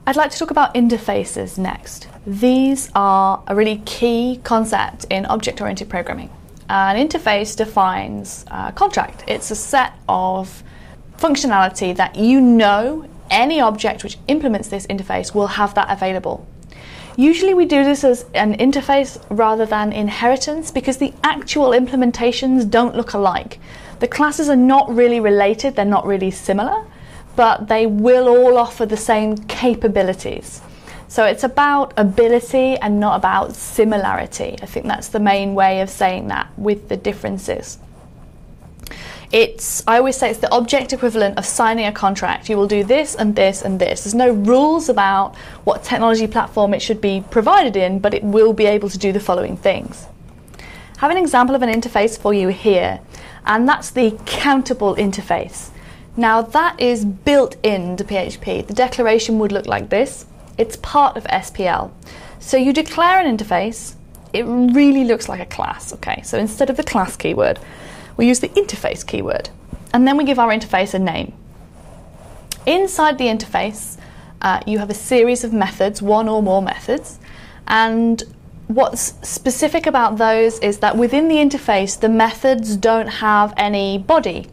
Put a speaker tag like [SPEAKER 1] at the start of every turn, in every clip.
[SPEAKER 1] I'd like to talk about interfaces next. These are a really key concept in object-oriented programming. An interface defines a contract. It's a set of functionality that you know any object which implements this interface will have that available. Usually we do this as an interface rather than inheritance because the actual implementations don't look alike. The classes are not really related, they're not really similar, but they will all offer the same capabilities. So it's about ability and not about similarity. I think that's the main way of saying that with the differences. I always say it's the object equivalent of signing a contract. You will do this and this and this. There's no rules about what technology platform it should be provided in, but it will be able to do the following things. I have an example of an interface for you here, and that's the countable interface. Now that is built into PHP. The declaration would look like this. It's part of SPL. So you declare an interface, it really looks like a class, okay? So instead of the class keyword, we use the interface keyword, and then we give our interface a name. Inside the interface, you have a series of methods, one or more methods, and what's specific about those is that within the interface, the methods don't have any body.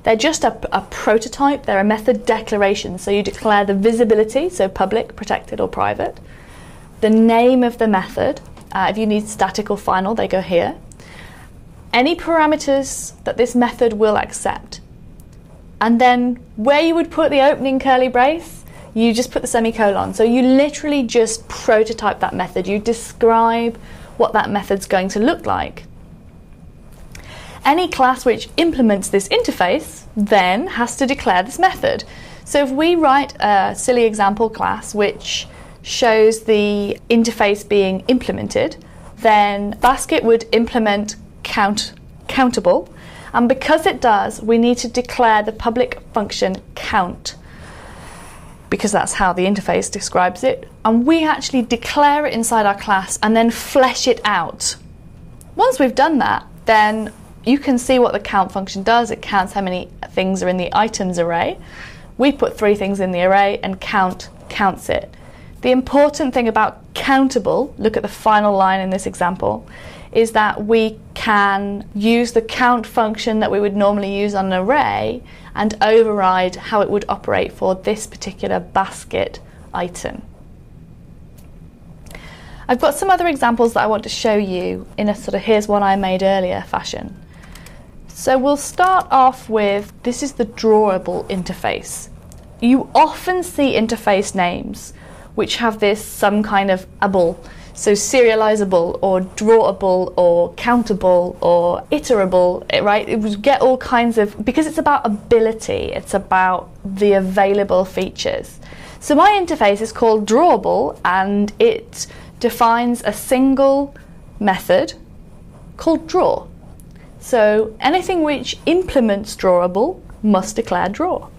[SPEAKER 1] They're just a prototype, they're a method declaration, so you declare the visibility, so public, protected or private, the name of the method, if you need static or final, they go here, any parameters that this method will accept, and then where you would put the opening curly brace, you just put the semicolon. So you literally just prototype that method, you describe what that method's going to look like. Any class which implements this interface then has to declare this method. So if we write a silly example class which shows the interface being implemented, then Basket would implement countable, and because it does, we need to declare the public function count, because that's how the interface describes it, and we actually declare it inside our class and then flesh it out. Once we've done that, then you can see what the count function does. It counts how many things are in the items array. We put 3 things in the array and count counts it. The important thing about countable, look at the final line in this example, is that we can use the count function that we would normally use on an array and override how it would operate for this particular basket item. I've got some other examples that I want to show you in a sort of here's one I made earlier fashion. So we'll start off with, this is the drawable interface. You often see interface names which have this some kind of able, so serializable or drawable or countable or iterable, right? It would get all kinds of, because it's about ability, it's about the available features. So my interface is called drawable, and it defines a single method called draw. So anything which implements drawable must declare draw.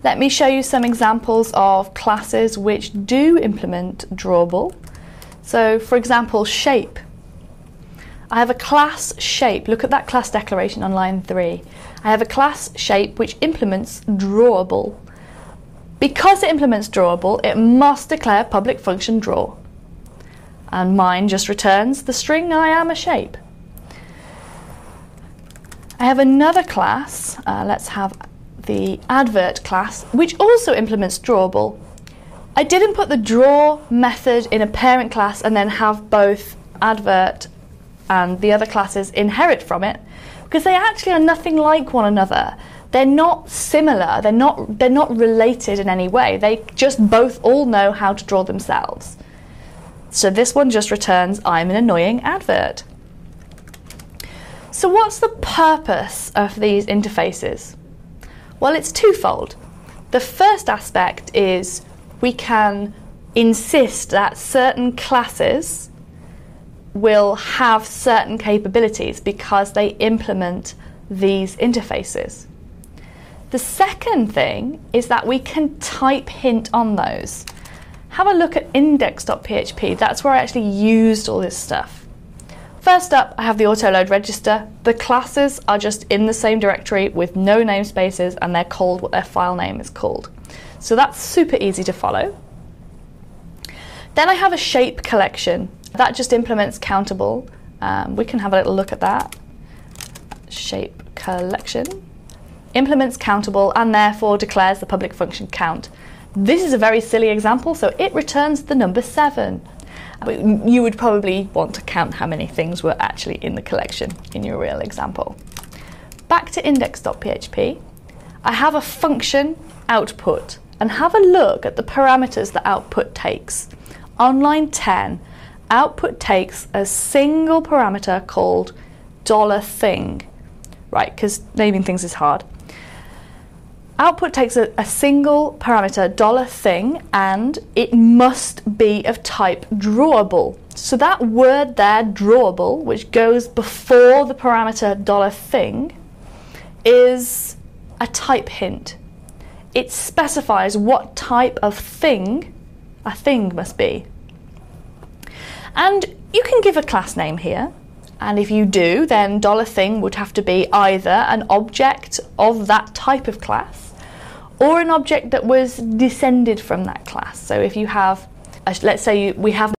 [SPEAKER 1] Let me show you some examples of classes which do implement drawable. So for example, shape. I have a class shape. Look at that class declaration on line 3. I have a class shape which implements drawable. Because it implements drawable, it must declare public function draw. And mine just returns the string I am a shape. I have another class, let's have the advert class, which also implements drawable. I didn't put the draw method in a parent class and then have both advert and the other classes inherit from it, because they actually are nothing like one another. They're not similar, they're not related in any way. They just both all know how to draw themselves. So this one just returns I'm an annoying advert. So what's the purpose of these interfaces? Well, it's twofold. The first aspect is we can insist that certain classes will have certain capabilities because they implement these interfaces. The second thing is that we can type hint on those. Have a look at index.php. That's where I actually used all this stuff. First up, I have the autoload register. The classes are just in the same directory with no namespaces, and they're called what their file name is called. So that's super easy to follow. Then I have a shape collection. That just implements countable. We can have a little look at that. Shape collection implements countable and therefore declares the public function count. This is a very silly example, so it returns the number 7. You would probably want to count how many things were actually in the collection in your real example. Back to index.php, I have a function output, and have a look at the parameters that output takes. On line 10, output takes a single parameter called $thing, right, because naming things is hard. Output takes a single parameter $thing, and it must be of type drawable. So that word there, drawable, which goes before the parameter $thing, is a type hint. It specifies what type of thing a thing must be. And you can give a class name here, and if you do, then $thing would have to be either an object of that type of class or an object that was descended from that class. So if you have, let's say we have